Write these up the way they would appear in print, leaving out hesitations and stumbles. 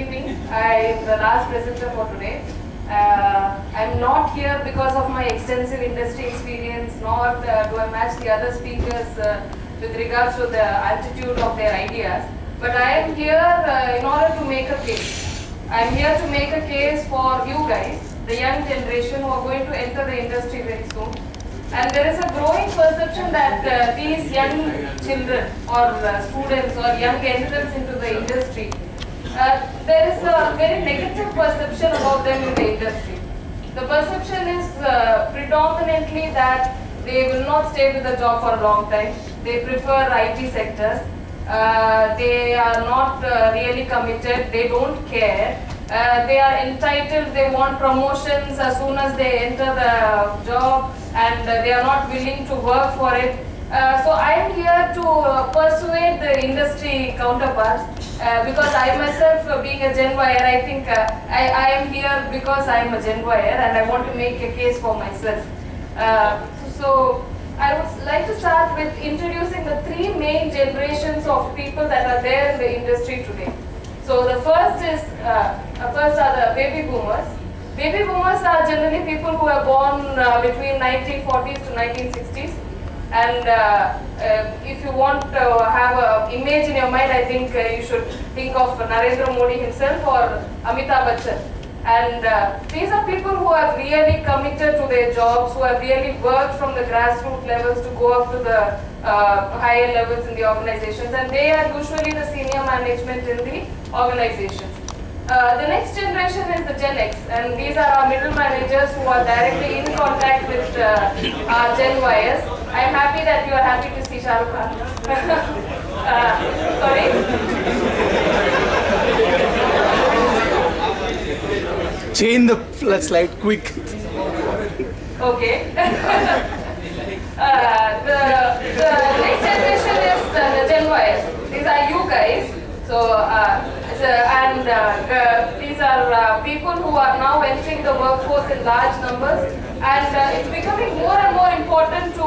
evening. I am the last presenter for today. I'm not here because of my extensive industry experience, nor do I match the other speakers with regards to the altitude of their ideas. But I am here in order to make a case. I am here to make a case for you guys, the young generation who are going to enter the industry very soon. And there is a growing perception that these young children or students or young entrants into the industry, there is a very negative perception about them in the industry. The perception is predominantly that they will not stay with the job for a long time. They prefer IT sectors. They are not really committed. They don't care. They are entitled. They want promotions as soon as they enter the job, and they are not willing to work for it. So I am here to persuade the industry counterparts because I myself, being a Gen Yer, I think I am here because I am a Gen Yer and I want to make a case for myself. So I would like to start with introducing the three main generations of people that are there in the industry today. So the first are the baby boomers. Baby boomers are generally people who are born between 1940s to 1960s. And if you want to have an image in your mind, I think you should think of Narendra Modi himself or Amitabh Bachchan. And these are people who are really committed to their jobs, who have really worked from the grassroots levels to go up to the higher levels in the organizations. And they are usually the senior management in the organizations. The next generation is the Gen X, and these are our middle managers who are directly in contact with our Gen Yers. I am happy that you are happy to see Shah Rukh Khan. Sorry? Change the slide quick. Okay. The next generation is the Gen Yers. These are you guys. These are people who are now entering the workforce in large numbers, and it's becoming more and more important to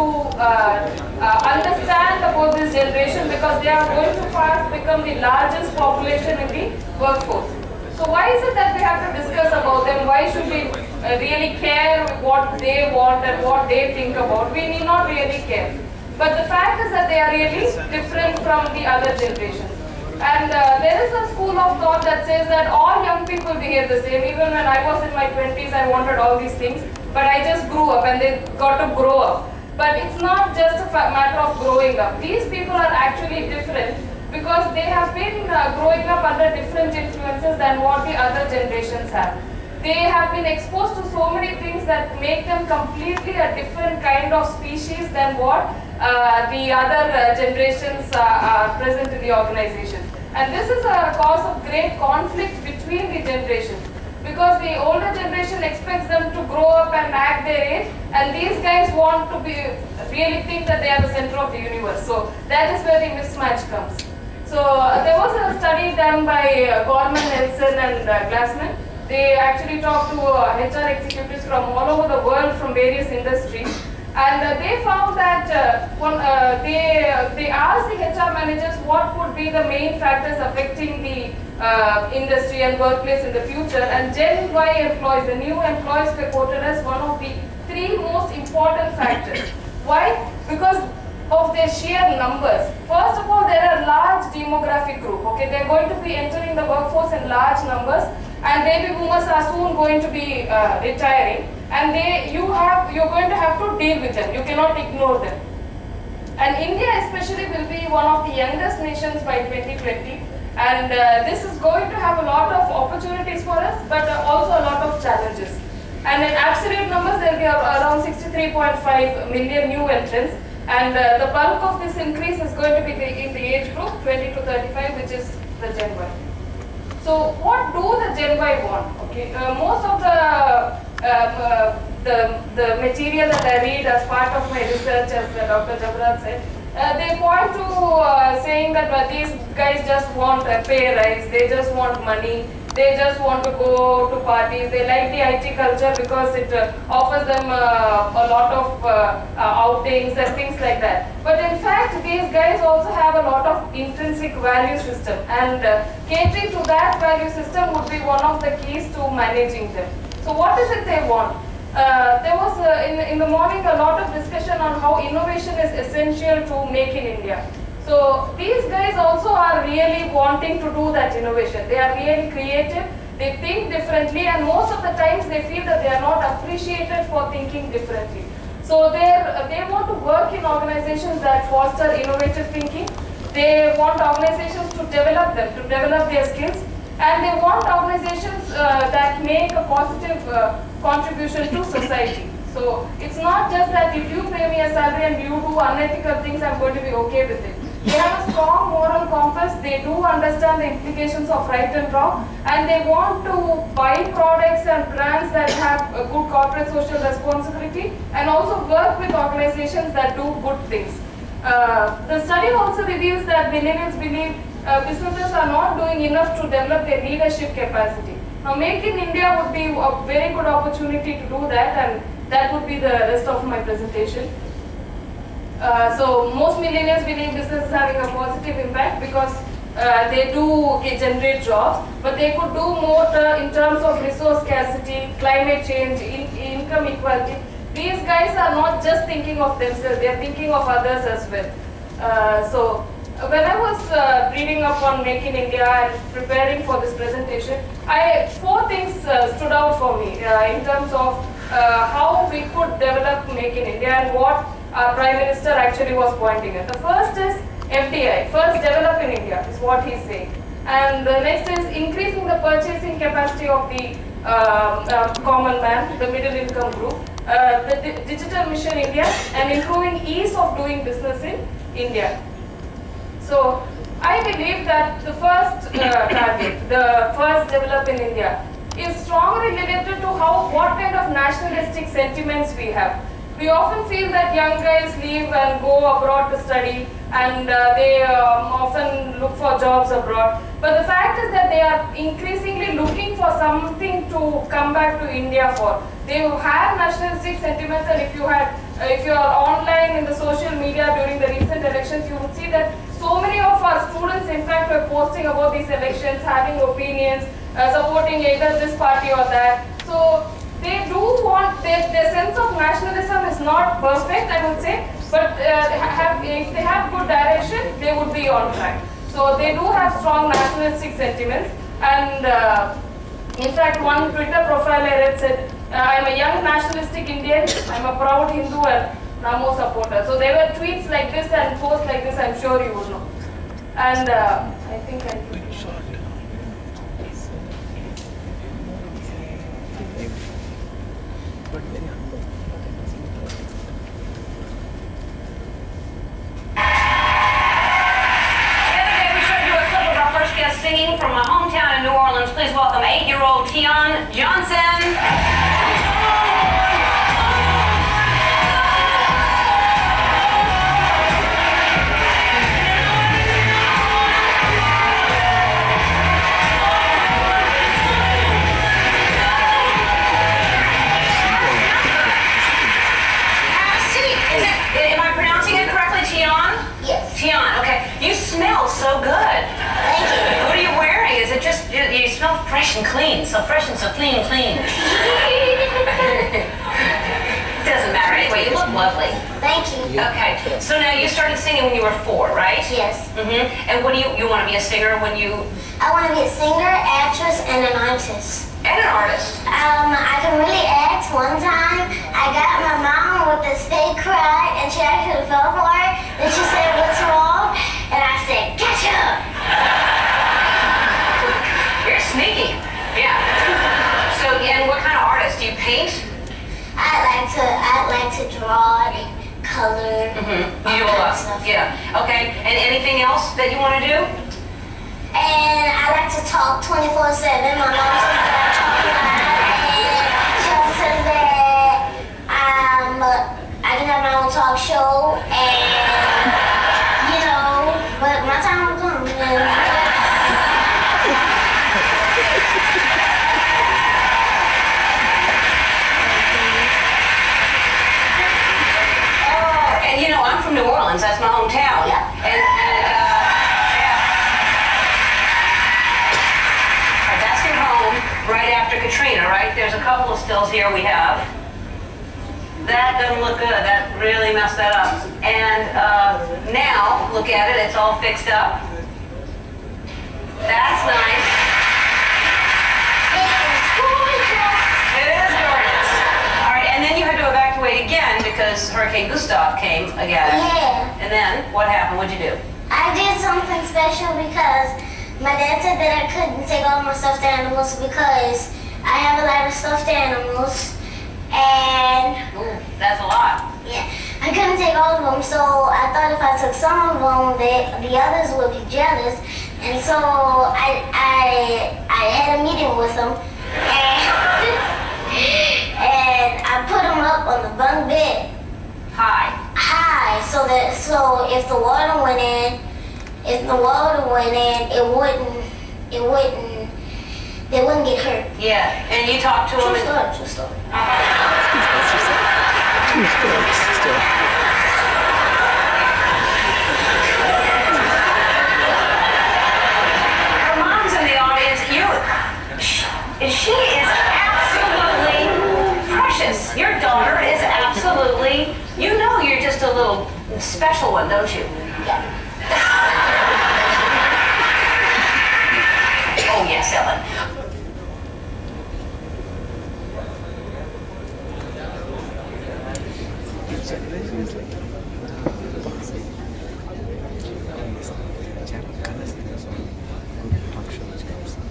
understand about this generation because they are going to fast become the largest population in the workforce. So why is it that we have to discuss about them? Why should we really care what they want and what they think about? We need not really care. But the fact is that they are really different from the other generations. And there is a school of thought that says that all young people behave the same. Even when I was in my 20s, I wanted all these things, but I just grew up and they got to grow up. But it's not just a matter of growing up. These people are actually different because they have been growing up under different influences than what the other generations have. They have been exposed to so many things that make them completely a different kind of species than what the other generations are present in the organization. And this is a cause of great conflict between the generations because the older generation expects them to grow up and act their age, and these guys want to really think that they are the center of the universe. So that is where the mismatch comes. So there was a study done by Gorman, Nelson and Glassman. They actually talked to HR executives from all over the world from various industries. And they found that they asked the HR managers what would be the main factors affecting the industry and workplace in the future. And Gen Y employees, the new employees, were quoted as one of the three most important factors. Why? Because of their sheer numbers. First of all, there are large demographic group. Okay, they are going to be entering the workforce in large numbers, and baby boomers are soon going to be retiring. And you're going to have to deal with them. You cannot ignore them. And India especially will be one of the youngest nations by 2020. And this is going to have a lot of opportunities for us, but also a lot of challenges. And in absolute numbers, there will be around 63.5 million new entrants. And the bulk of this increase is going to be in the age group 20 to 35, which is the Gen Y. So what do the Gen Y want? Okay, most of the material that I read as part of my research, as Dr. Jebaraj said, they point to saying that these guys just want a pay rise, they just want money, They just want to go to parties. They like the IT culture because it offers them a lot of outings and things like that. But in fact, these guys also have a lot of intrinsic value system, and catering to that value system would be one of the keys to managing them. So what is it they want? There was in the morning a lot of discussion on how innovation is essential to make in India. So these guys also are really wanting to do that innovation. They are really creative, they think differently, and most of the times they feel that they are not appreciated for thinking differently. So they want to work in organizations that foster innovative thinking. They want organizations to develop them, to develop their skills, and they want organizations that make a positive contribution to society. So it's not just that if you pay me a salary and you do unethical things, I'm going to be okay with it. They have a strong moral compass, they do understand the implications of right and wrong, and they want to buy products and brands that have a good corporate social responsibility, and also work with organizations that do good things. The study also reveals that millennials believe businesses are not doing enough to develop their leadership capacity. Now, Make in India would be a very good opportunity to do that, and that would be the rest of my presentation. So most millennials believe business is having a positive impact because they do generate jobs, but they could do more in terms of resource scarcity, climate change, income equality. These guys are not just thinking of themselves, they are thinking of others as well. So when I was reading up on Make in India and preparing for this presentation, four things stood out for me in terms of how we could develop Make in India and what our Prime Minister actually was pointing at. The first is FDI, first develop in India is what he's saying. And the next is increasing the purchasing capacity of the common man, the middle income group, the digital mission India, and improving ease of doing business in India. So I believe that the first target, the first develop in India, is strongly related to what kind of nationalistic sentiments we have. We often feel that young guys leave and go abroad to study, and they often look for jobs abroad. But the fact is that they are increasingly looking for something to come back to India for. They have nationalistic sentiments, and if you are online in the social media during the recent elections, you would see that so many of our students, in fact, were posting about these elections, having opinions, supporting either this party or that. So they do want, their sense of nationalism is not perfect, I would say, but if they have good direction, they would be on track. So they do have strong nationalistic sentiments, and in fact, one Twitter profile I read said, I'm a young nationalistic Indian, I'm a proud Hindu and Namo supporter. So there were tweets like this and posts like this, I'm sure you would know. And I think I did. Singing from my hometown in New Orleans. Please welcome 8-year-old Tion Johnson. Am I pronouncing it correctly, Tion? Yes. Tion, okay. You smell so good. Thank you. What are you wearing? Is it just, you smell fresh and clean, so fresh and so clean. Doesn't matter. Anyway, you look lovely. Thank you. Okay, so now you started singing when you were 4, right? Yes. And what do you want to be a singer when you... I want to be a singer, actress, and an artist. And an artist. I can really act. One time, I got my mom with this fake cry, and she actually fell for it. Then she said, "What's wrong?" And I said, "Ketchup." You're sneaky. Yeah. So, and what kind of artist? Do you paint? I like to draw and color. You do a lot. Stuff. Yeah. Okay. And anything else that you want to do? And I like to talk 24/7. My mom says that I talk a lot, and she also says that I can have my own talk show, and but my time will come. Orleans. That's my hometown. Yeah. And that's your home right after Katrina, right? There's a couple of stills here we have. That doesn't look good. That really messed that up. And now, look at it. It's all fixed up. That's nice. It is gorgeous. All right, and then you had to evacuate again because Hurricane Gustav came again. Yeah. And then, what happened? What'd you do? I did something special because my dad said that I couldn't take all my stuffed animals because I have a lot of stuffed animals. And Ooh, that's a lot. yeah, I couldn't take all of them, so I thought if I took some of them, the others would be jealous. And so I had a meeting with them, and I put them up on the bunk bed Hi. high, so if the water went in, they wouldn't get hurt. Yeah, and you talked to them. True story. Her mom's in the audience. She is absolutely precious. Your daughter is absolutely, you're just a little special one, don't you? Yeah. Oh, yes, Ellen.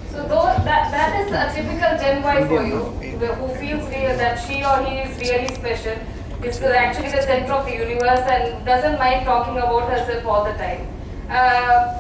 So that is a typical Gen Y for you, who feels that she or he is really special, is actually the center of the universe and doesn't mind talking about herself all the time.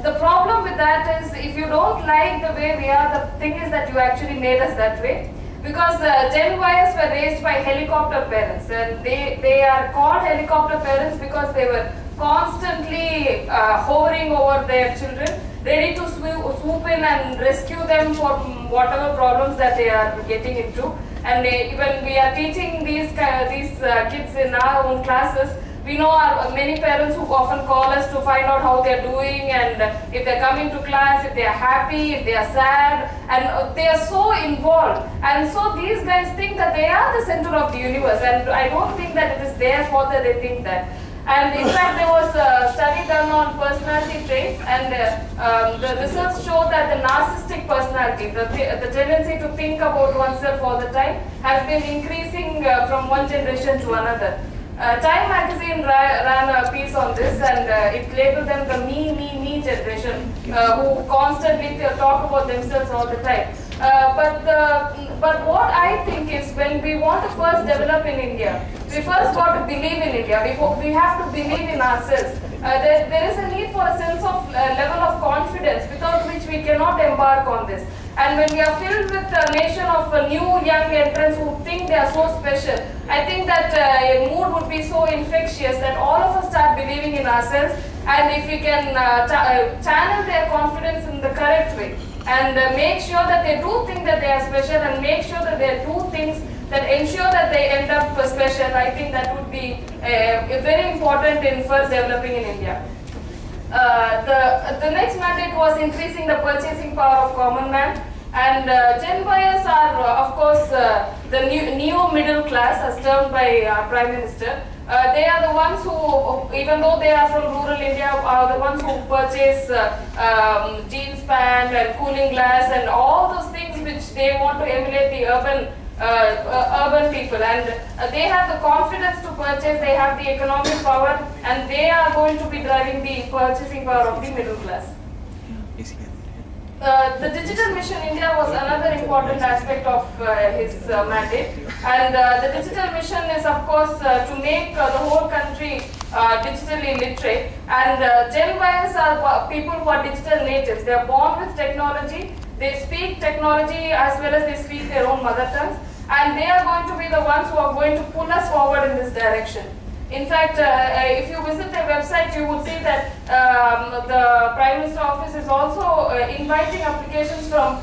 The problem with that is if you don't like the way we are, the thing is that you actually made us that way. Because Gen Ys were raised by helicopter parents, and they are called helicopter parents because they were constantly hovering over their children, ready to swoop in and rescue them from whatever problems that they are getting into. And when we are teaching these kids in our own classes, we know many parents who often call us to find out how they're doing and if they're coming to class, if they're happy, if they are sad, and they are so involved. And so these guys think that they are the center of the universe, and I don't think that it is their fault that they think that. And in fact, there was a study done on personality traits, and the results show that the narcissistic personality, the tendency to think about oneself all the time, has been increasing from one generation to another. Time magazine ran a piece on this, and it labeled them the me generation, who constantly talk about themselves all the time. But what I think is, when we want to first develop in India, we first got to believe in India. We have to believe in ourselves. There is a need for a sense of level of confidence without which we cannot embark on this. And when we are filled with a nation of new young entrants who think they are so special, I think that a mood would be so infectious that all of us start believing in ourselves, and if we can channel their confidence in the correct way and make sure that they do think that they are special and make sure that they do things that ensure that they end up special, I think that would be very important in first developing in India. The next mandate was increasing the purchasing power of common man, and Gen Ys are of course the new middle class as termed by our Prime Minister. They are the ones who, even though they are from rural India, are the ones who purchase jeans pant and cooling glass and all those things which they want to emulate the urban people, and they have the confidence to purchase, they have the economic power, and they are going to be driving the purchasing power of the middle class. The Digital Mission India was another important aspect of his mandate, and the Digital Mission is of course to make the whole country digitally literate, and Gen Ys are people who are digital natives. They are born with technology, they speak technology as well as they speak their own mother tongues, and they are going to be the ones who are going to pull us forward in this direction. In fact, if you visit their website, you would see that the Prime Minister office is also inviting applications from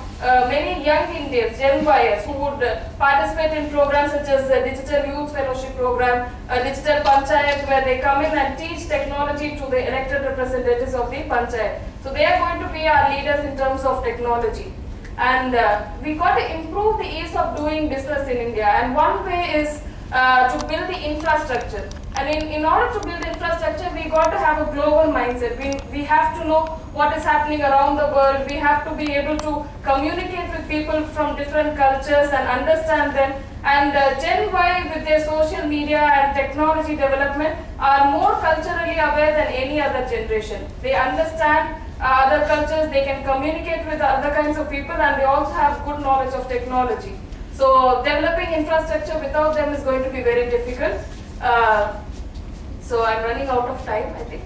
many young Indians, Gen Yers, who would participate in programs such as the Digital Youth Fellowship Program, Digital Panchayat, where they come in and teach technology to the elected representatives of the Panchayat. So they are going to be our leaders in terms of technology. And we got to improve the ease of doing business in India. And one way is to build the infrastructure. And in order to build infrastructure, we got to have a global mindset. We have to know what is happening around the world. We have to be able to communicate with people from different cultures and understand them. And Gen Y, with their social media and technology development, are more culturally aware than any other generation. They understand other cultures, they can communicate with other kinds of people, and they also have good knowledge of technology. So developing infrastructure without them is going to be very difficult. So I'm running out of time, I think.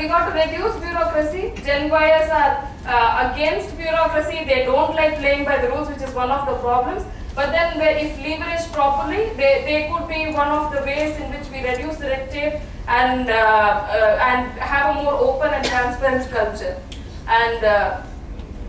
We got to reduce bureaucracy. Gen Yers are against bureaucracy. They don't like playing by the rules, which is one of the problems. But then if leveraged properly, they could be one of the ways in which we reduce the red tape and have a more open and transparent culture. And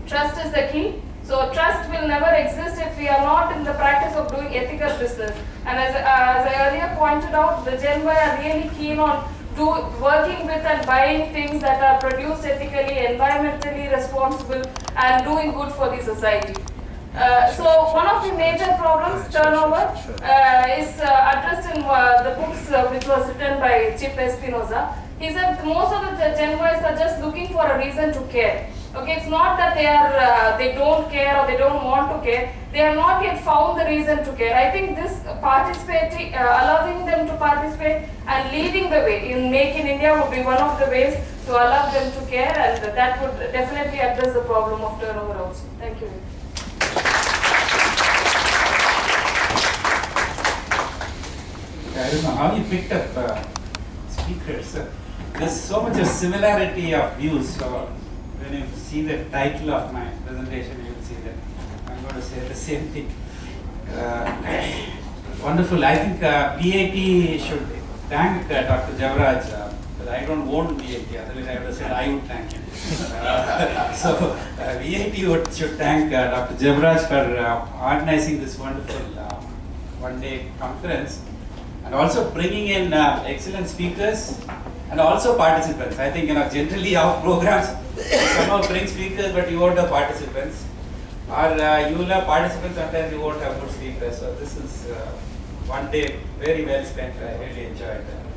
trust is the key. So trust will never exist if we are not in the practice of doing ethical business. And as I earlier pointed out, the Gen Y are really keen on working with and buying things that are produced ethically, environmentally responsible, and doing good for the society. So one of the major problems, turnover, is addressed in the books which was written by Chip Espinosa. He said most of the Gen Ys are just looking for a reason to care. Okay, it's not that they don't care or they don't want to care. They have not yet found the reason to care. I think this participating, allowing them to participate and leading the way in Make in India would be one of the ways to allow them to care, and that would definitely address the problem of turnover also. Thank you. I don't know how you picked up speakers. There's so much of similarity of views. So when you see the title of my presentation, you will see that I'm going to say the same thing. Wonderful. I think VIT should thank Dr. Jebaraj, but I don't own VIT. Otherwise, I would have said I would thank him. So VIT should thank Dr. Jebaraj for organizing this wonderful one-day conference, and also bringing in excellent speakers and also participants. I think generally our programs somehow bring speakers, but you won't have participants, or you will have participants, sometimes you won't have good speakers. So this is one day very well spent. I really enjoyed that.